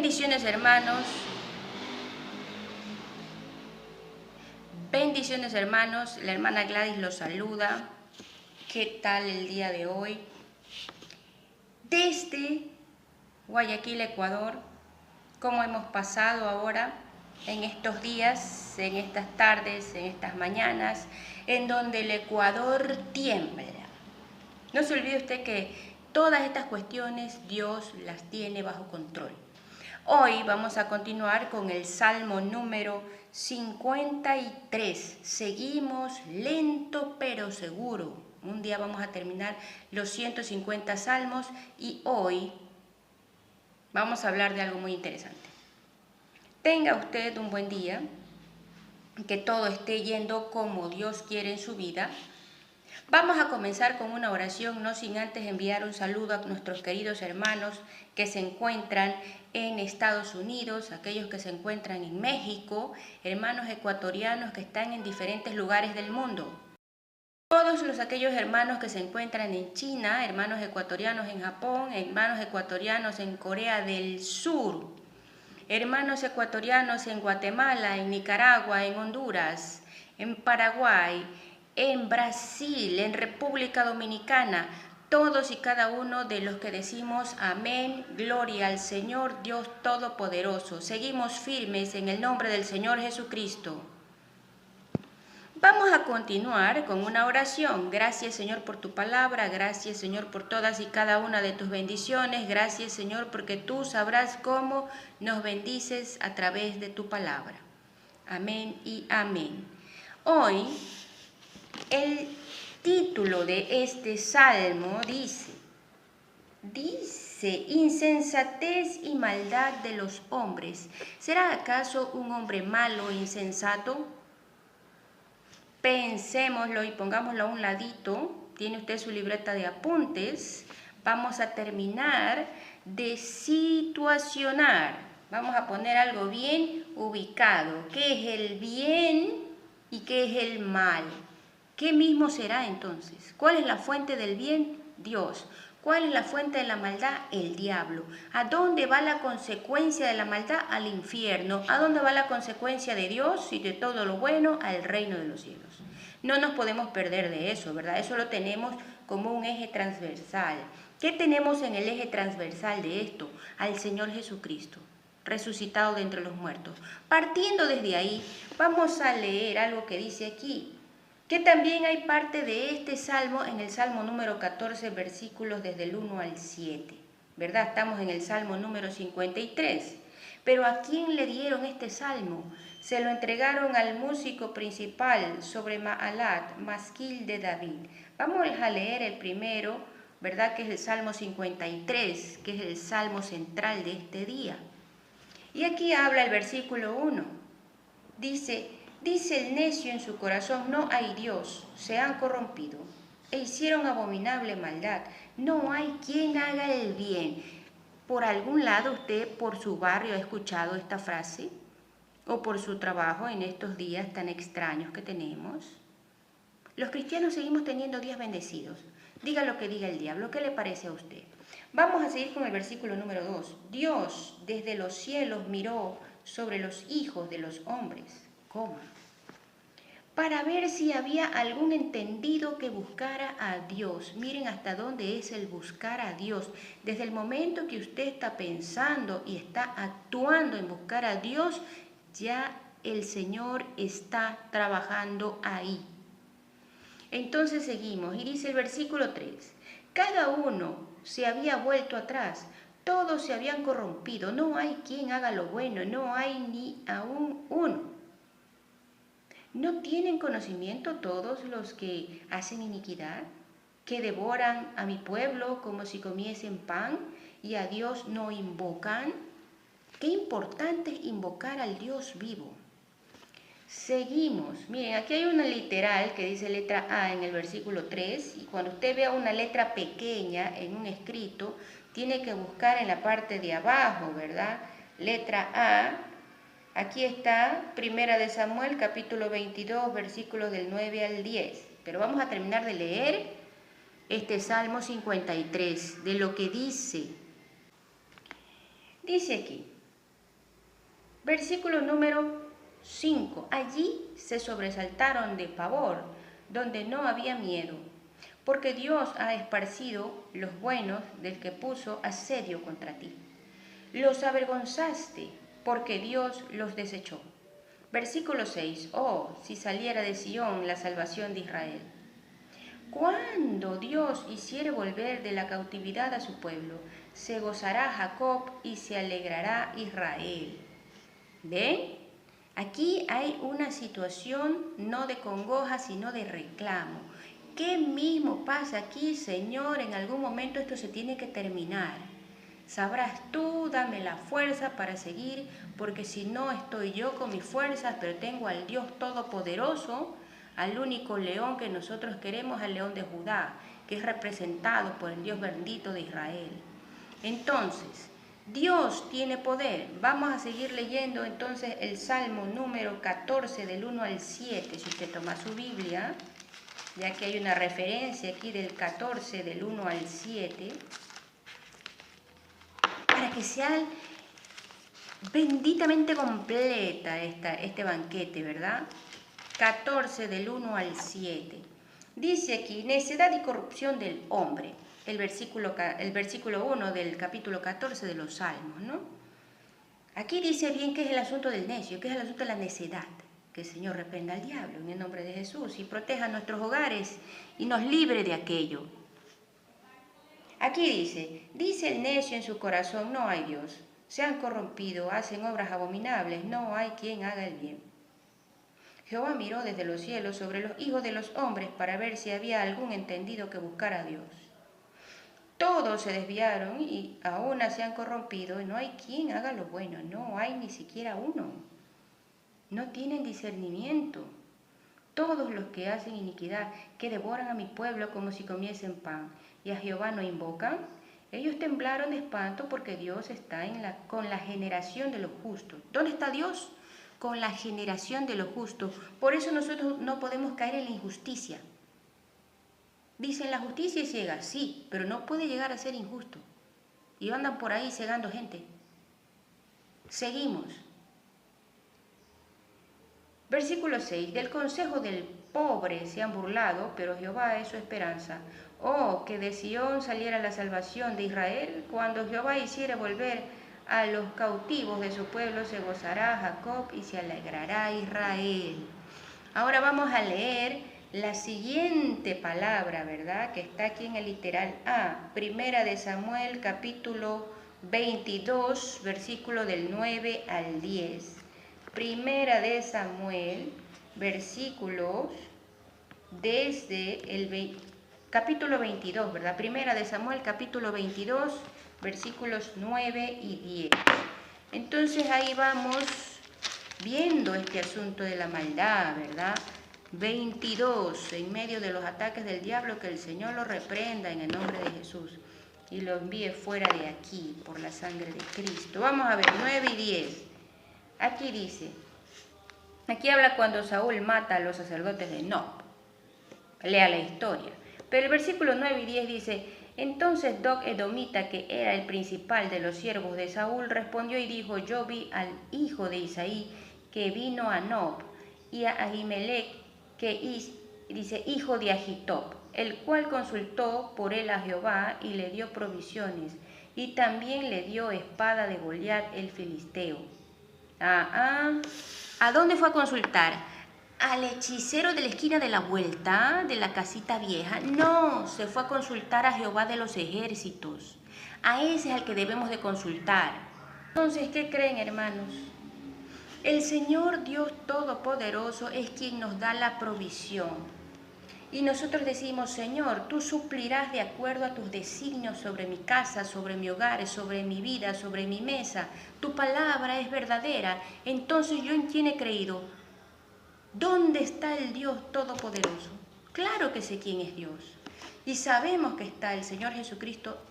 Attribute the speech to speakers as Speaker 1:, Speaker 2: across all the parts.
Speaker 1: Bendiciones hermanos. Bendiciones hermanos. La hermana Gladys los saluda. ¿Qué tal el día de hoy? Desde Guayaquil, Ecuador. ¿Cómo hemos pasado ahora en estos días, en estas tardes, en estas mañanas, en donde el Ecuador tiembla? No se olvide usted que todas estas cuestiones Dios las tiene bajo control. Hoy vamos a continuar con el Salmo número 53. Seguimos lento pero seguro. Un día vamos a terminar los 150 salmos y hoy vamos a hablar de algo muy interesante. Tenga usted un buen día, que todo esté yendo como Dios quiere en su vida. Vamos a comenzar con una oración, no sin antes enviar un saludo a nuestros queridos hermanos que se encuentran en Estados Unidos, aquellos que se encuentran en México, hermanos ecuatorianos que están en diferentes lugares del mundo. Todos aquellos hermanos que se encuentran en China, hermanos ecuatorianos en Japón, hermanos ecuatorianos en Corea del Sur, hermanos ecuatorianos en Guatemala, en Nicaragua, en Honduras, en Paraguay, en Brasil, en República Dominicana, todos y cada uno de los que decimos amén, gloria al Señor Dios Todopoderoso. Seguimos firmes en el nombre del Señor Jesucristo. Vamos a continuar con una oración. Gracias Señor por tu palabra, gracias Señor por todas y cada una de tus bendiciones, gracias Señor porque tú sabrás cómo nos bendices a través de tu palabra. Amén y amén. Hoy el título de este salmo dice, insensatez y maldad de los hombres. ¿Será acaso un hombre malo e insensato? Pensémoslo y pongámoslo a un ladito. Tiene usted su libreta de apuntes. Vamos a terminar de situacionar. Vamos a poner algo bien ubicado. ¿Qué es el bien y qué es el mal? ¿Qué mismo será entonces? ¿Cuál es la fuente del bien? Dios. ¿Cuál es la fuente de la maldad? El diablo. ¿A dónde va la consecuencia de la maldad? Al infierno. ¿A dónde va la consecuencia de Dios y de todo lo bueno? Al reino de los cielos. No nos podemos perder de eso, ¿verdad? Eso lo tenemos como un eje transversal. ¿Qué tenemos en el eje transversal de esto? Al Señor Jesucristo, resucitado de entre los muertos. Partiendo desde ahí, vamos a leer algo que dice aquí, que también hay parte de este salmo en el Salmo número 14, versículos desde el 1 al 7, ¿verdad? Estamos en el Salmo número 53. Pero ¿a quién le dieron este salmo? Se lo entregaron al músico principal sobre Maalat, masquil de David. Vamos a leer el primero, ¿verdad? Que es el Salmo 53, que es el salmo central de este día. Y aquí habla el versículo 1. Dice el necio en su corazón, no hay Dios, se han corrompido e hicieron abominable maldad. No hay quien haga el bien. ¿Por algún lado usted por su barrio ha escuchado esta frase? ¿O por su trabajo en estos días tan extraños que tenemos? Los cristianos seguimos teniendo días bendecidos. Diga lo que diga el diablo, ¿qué le parece a usted? Vamos a seguir con el versículo número 2. Dios desde los cielos miró sobre los hijos de los hombres, para ver si había algún entendido que buscara a Dios. Miren hasta dónde es el buscar a Dios. Desde el momento que usted está pensando y está actuando en buscar a Dios, ya el Señor está trabajando ahí. Entonces seguimos y dice el versículo 3. Cada uno se había vuelto atrás, todos se habían corrompido, no hay quien haga lo bueno, no hay ni aún uno. ¿No tienen conocimiento todos los que hacen iniquidad, que devoran a mi pueblo como si comiesen pan y a Dios no invocan? Qué importante es invocar al Dios vivo. Seguimos. Miren, aquí hay una literal que dice letra A en el versículo 3 y cuando usted vea una letra pequeña en un escrito, tiene que buscar en la parte de abajo, ¿verdad? Letra A. Aquí está, Primera de Samuel, capítulo 22, versículos del 9 al 10. Pero vamos a terminar de leer este Salmo 53, de lo que dice. Dice aquí, Versículo número 5. Allí se sobresaltaron de pavor, donde no había miedo, porque Dios ha esparcido los buenos del que puso asedio contra ti. Los avergonzaste, porque Dios los desechó. Versículo 6. Oh, si saliera de Sión la salvación de Israel. Cuando Dios hiciere volver de la cautividad a su pueblo, se gozará Jacob y se alegrará Israel. ¿Ven? Aquí hay una situación no de congoja, sino de reclamo. ¿Qué mismo pasa aquí, Señor? En algún momento esto se tiene que terminar. Sabrás tú, dame la fuerza para seguir, porque si no estoy yo con mis fuerzas, pero tengo al Dios Todopoderoso, al único león que nosotros queremos, al león de Judá, que es representado por el Dios bendito de Israel. Entonces, Dios tiene poder. Vamos a seguir leyendo entonces el Salmo número 14 del 1 al 7, si usted toma su Biblia, ya que hay una referencia aquí del 14 del 1 al 7, para que sea benditamente completa este banquete, ¿verdad? 14 del 1 al 7. Dice aquí, necedad y corrupción del hombre. El versículo 1 del capítulo 14 de los Salmos, ¿no? Aquí dice bien qué es el asunto del necio, qué es el asunto de la necedad. Que el Señor reprenda al diablo en el nombre de Jesús y proteja nuestros hogares y nos libre de aquello. Aquí dice el necio en su corazón, no hay Dios. Se han corrompido, hacen obras abominables, no hay quien haga el bien. Jehová miró desde los cielos sobre los hijos de los hombres para ver si había algún entendido que buscara a Dios. Todos se desviaron y aún se han corrompido y no hay quien haga lo bueno, no hay ni siquiera uno. No tienen discernimiento. Todos los que hacen iniquidad, que devoran a mi pueblo como si comiesen pan, y a Jehová no invocan, ellos temblaron de espanto porque Dios está con la generación de los justos. ¿Dónde está Dios? Con la generación de los justos. Por eso nosotros no podemos caer en la injusticia. Dicen, la justicia es ciega, sí, pero no puede llegar a ser injusto. Y andan por ahí cegando gente. Seguimos. Versículo 6. Del consejo del pobre se han burlado, pero Jehová es su esperanza. Oh, que de Sión saliera la salvación de Israel. Cuando Jehová hiciere volver a los cautivos de su pueblo, se gozará Jacob y se alegrará Israel. Ahora vamos a leer la siguiente palabra, ¿verdad? Que está aquí en el literal A. Primera de Samuel, capítulo 22, versículo del 9 al 10. Primera de Samuel, versículos desde el capítulo 22, ¿verdad? Primera de Samuel, capítulo 22, versículos 9 y 10. Entonces ahí vamos viendo este asunto de la maldad, ¿verdad? 22, en medio de los ataques del diablo, que el Señor lo reprenda en el nombre de Jesús y lo envíe fuera de aquí por la sangre de Cristo. Vamos a ver, 9 y 10. Aquí dice, aquí habla cuando Saúl mata a los sacerdotes de Nob. Lea la historia. Pero el versículo 9 y 10 dice, entonces Doeg edomita, que era el principal de los siervos de Saúl, respondió y dijo, yo vi al hijo de Isaí que vino a Nob, y a Ahimelech, que dice hijo de Ahitob, el cual consultó por él a Jehová y le dio provisiones, y también le dio espada de Goliat el filisteo. ¿A dónde fue a consultar? ¿Al hechicero de la esquina de la vuelta, de la casita vieja? No, se fue a consultar a Jehová de los ejércitos. A ese es al que debemos de consultar. Entonces, ¿qué creen, hermanos? El Señor Dios Todopoderoso es quien nos da la provisión. Y nosotros decimos, Señor, tú suplirás de acuerdo a tus designios sobre mi casa, sobre mi hogar, sobre mi vida, sobre mi mesa. Tu palabra es verdadera. Entonces, ¿yo en quién he creído? ¿Dónde está el Dios Todopoderoso? Claro que sé quién es Dios. Y sabemos que está el Señor Jesucristo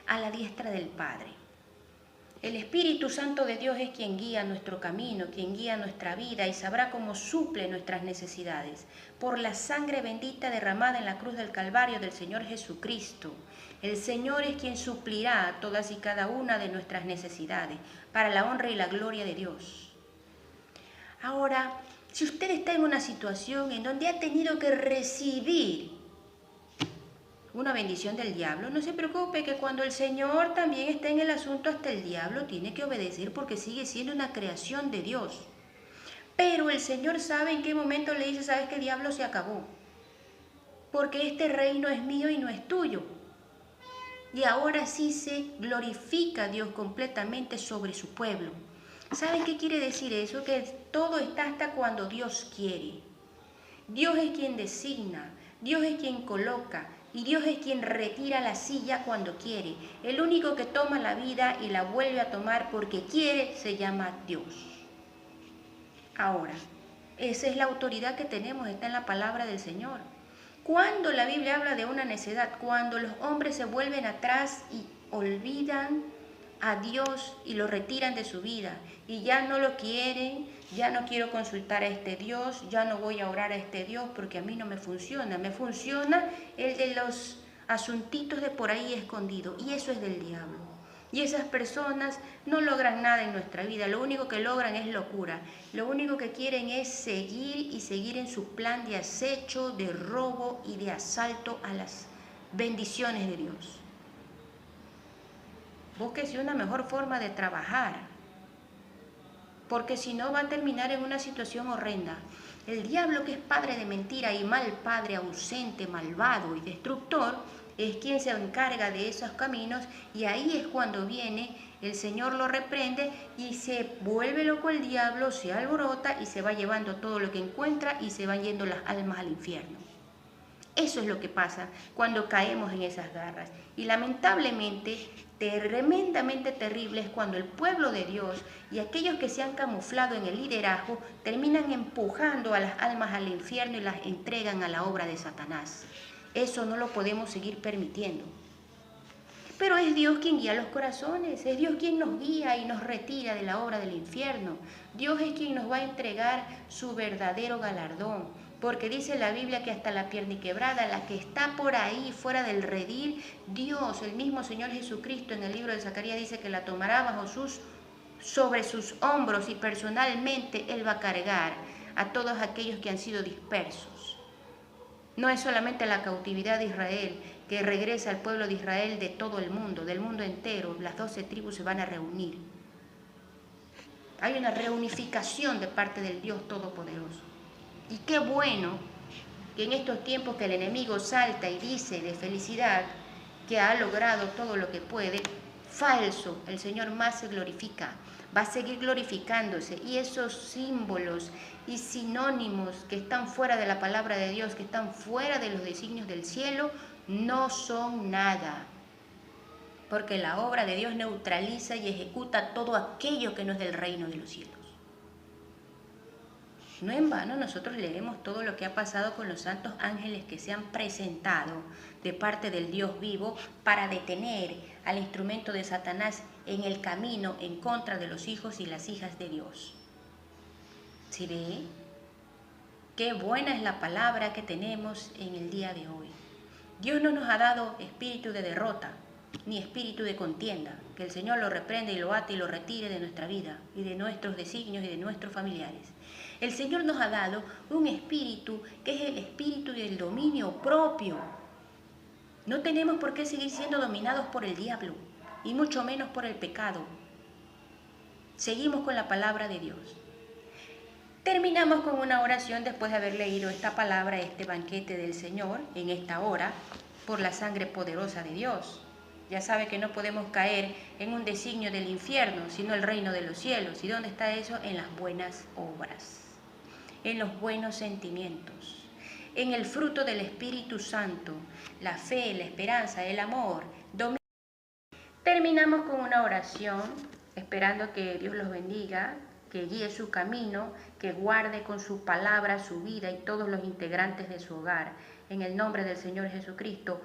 Speaker 1: a la diestra del Padre. El Espíritu Santo de Dios es quien guía nuestro camino, quien guía nuestra vida y sabrá cómo suple nuestras necesidades. Por la sangre bendita derramada en la cruz del Calvario del Señor Jesucristo, el Señor es quien suplirá todas y cada una de nuestras necesidades para la honra y la gloria de Dios. Ahora, si usted está en una situación en donde ha tenido que recibir una bendición del diablo, no se preocupe que cuando el Señor también está en el asunto, hasta el diablo tiene que obedecer porque sigue siendo una creación de Dios. Pero el Señor sabe en qué momento le dice, sabes que diablo se acabó, porque este reino es mío y no es tuyo. Y ahora sí se glorifica a Dios completamente sobre su pueblo. ¿Saben qué quiere decir eso? Que todo está hasta cuando Dios quiere. Dios es quien designa, Dios es quien coloca y Dios es quien retira la silla cuando quiere. El único que toma la vida y la vuelve a tomar porque quiere se llama Dios. Ahora, esa es la autoridad que tenemos, está en la palabra del Señor. Cuando la Biblia habla de una necedad, cuando los hombres se vuelven atrás y olvidan a Dios y lo retiran de su vida y ya no lo quieren, ya no quiero consultar a este Dios, ya no voy a orar a este Dios porque a mí no me funciona el de los asuntitos de por ahí escondido y eso es del diablo. Y esas personas no logran nada en nuestra vida, lo único que logran es locura, lo único que quieren es seguir y seguir en su plan de acecho, de robo y de asalto a las bendiciones de Dios. Búsquese una mejor forma de trabajar, porque si no va a terminar en una situación horrenda. El diablo, que es padre de mentira y mal padre, ausente, malvado y destructor, es quien se encarga de esos caminos y ahí es cuando viene, el Señor lo reprende y se vuelve loco el diablo, se alborota y se va llevando todo lo que encuentra y se van yendo las almas al infierno. Eso es lo que pasa cuando caemos en esas garras. Y lamentablemente, tremendamente terrible es cuando el pueblo de Dios y aquellos que se han camuflado en el liderazgo terminan empujando a las almas al infierno y las entregan a la obra de Satanás. Eso no lo podemos seguir permitiendo. Pero es Dios quien guía los corazones, es Dios quien nos guía y nos retira de la obra del infierno. Dios es quien nos va a entregar su verdadero galardón. Porque dice la Biblia que hasta la pierniquebrada, la que está por ahí fuera del redil, Dios, el mismo Señor Jesucristo en el libro de Zacarías dice que la tomará sobre sus hombros y personalmente Él va a cargar a todos aquellos que han sido dispersos. No es solamente la cautividad de Israel, que regresa al pueblo de Israel de todo el mundo, del mundo entero. Las 12 tribus se van a reunir. Hay una reunificación de parte del Dios Todopoderoso. Y qué bueno que en estos tiempos que el enemigo salta y dice de felicidad que ha logrado todo lo que puede, falso, el Señor más se glorifica, va a seguir glorificándose y esos símbolos y sinónimos que están fuera de la palabra de Dios, que están fuera de los designios del cielo, no son nada. Porque la obra de Dios neutraliza y ejecuta todo aquello que no es del reino de los cielos. No en vano nosotros leemos todo lo que ha pasado con los santos ángeles que se han presentado de parte del Dios vivo para detener al instrumento de Satanás en el camino en contra de los hijos y las hijas de Dios. ¿Sí ve? Qué buena es la palabra que tenemos en el día de hoy. Dios no nos ha dado espíritu de derrota, ni espíritu de contienda, que el Señor lo reprenda y lo ate y lo retire de nuestra vida y de nuestros designios y de nuestros familiares. El Señor nos ha dado un espíritu que es el espíritu del dominio propio. No tenemos por qué seguir siendo dominados por el diablo y mucho menos por el pecado. Seguimos con la palabra de Dios. Terminamos con una oración después de haber leído esta palabra, este banquete del Señor en esta hora, por la sangre poderosa de Dios. Ya sabe que no podemos caer en un designio del infierno, sino el reino de los cielos. ¿Y dónde está eso? En las buenas obras, en los buenos sentimientos, en el fruto del Espíritu Santo, la fe, la esperanza, el amor. Terminamos con una oración, esperando que Dios los bendiga, que guíe su camino, que guarde con su palabra su vida y todos los integrantes de su hogar. En el nombre del Señor Jesucristo,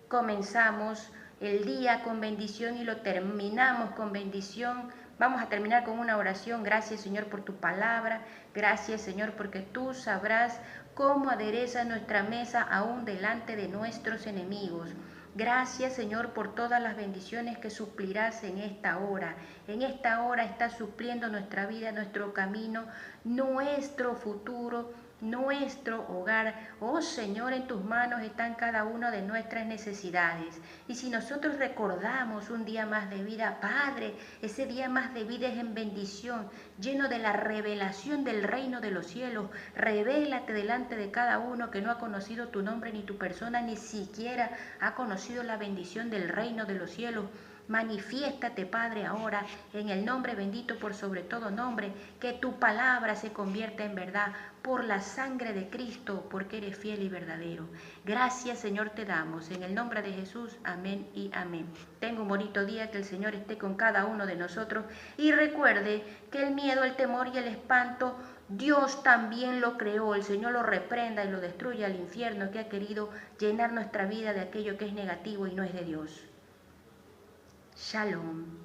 Speaker 1: comenzamos el día con bendición y lo terminamos con bendición. Vamos a terminar con una oración. Gracias, Señor, por tu palabra. Gracias, Señor, porque tú sabrás cómo aderezas nuestra mesa aún delante de nuestros enemigos. Gracias, Señor, por todas las bendiciones que suplirás en esta hora. En esta hora estás supliendo nuestra vida, nuestro camino, nuestro futuro, nuestro hogar. Oh Señor, en tus manos están cada una de nuestras necesidades. Y si nosotros recordamos un día más de vida, Padre, ese día más de vida es en bendición, lleno de la revelación del reino de los cielos. Revélate delante de cada uno que no ha conocido tu nombre ni tu persona, ni siquiera ha conocido la bendición del reino de los cielos. Manifiéstate, Padre, ahora en el nombre bendito por sobre todo nombre, que tu palabra se convierta en verdad por la sangre de Cristo, porque eres fiel y verdadero. Gracias, Señor, te damos en el nombre de Jesús. Amén y amén. Tenga un bonito día, que el Señor esté con cada uno de nosotros y recuerde que el miedo, el temor y el espanto Dios también lo creó. El Señor lo reprenda y lo destruya al infierno que ha querido llenar nuestra vida de aquello que es negativo y no es de Dios. Shalom.